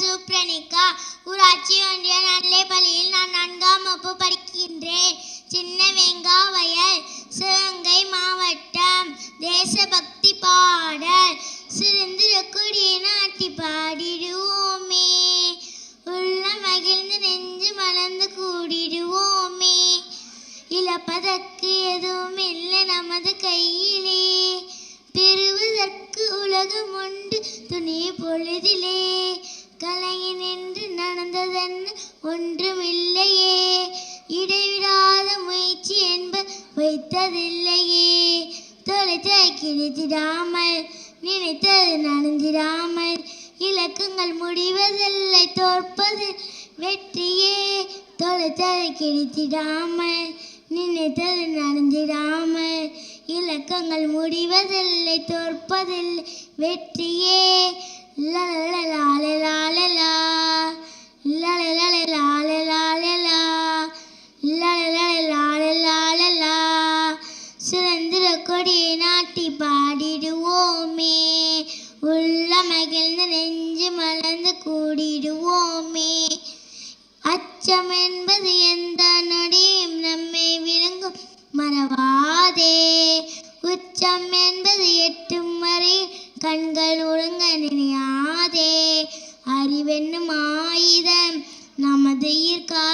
சுப்ரனிகா. ஊராட்சி ஒன்றிய நடுநிலைப்பள்ளியில் நான் 4ஆம் வகுப்பு படிக்கின்றேன். சின்ன வெங்காவயல், சிவகங்கை மாவட்டம். தேசபக்தி பாடல். சிறந்திர கொடியை நாட்டி பாடிடுவோமே, உள்ள மகிழ்ந்து நெஞ்சு மலர்ந்து கூடிடுவோமே. இழப்பதற்கு எதுவும் இல்லை நமது கையிலே, பெறுவதற்கு உலகம் உண்டு துணை பொழுதிலே. கலையின் என்று நடந்ததென்ன ஒன்றுமில்லையே, இடைவிடாத முயற்சி என்பது வைத்ததில்லையே. தொலைத்தை கிடைத்திடாமல் நினைத்தது நடந்திடாமல், இலக்குங்கள் முடிவதில்லை தோற்பது வெற்றியே. தொலைத்ததை கிடைத்திடாமல் நினைத்தது நடந்திடாமல், இலக்கங்கள் முடிவதில்லை தோற்பதில்லை வெற்றியே. லலலலாலலாலலா, லலலலாலலாலலா, லலலலாலலாலலா. சுதந்திர கொடியை நாட்டி பாடிடுவோமே, உள்ள மகிழ்ந்து நெஞ்சு மலர்ந்து கூடிடுவோமே. அச்சம் என்பது எந்த நொடியும் நம்மை விழுங்கும் மறவாதே, உச்சம் என்பது எட்டும் வரை கண்கள் ஒழுங்க நினையாதே. அறிவென்னும் ஆயுதம் நமது ஈர்க்கா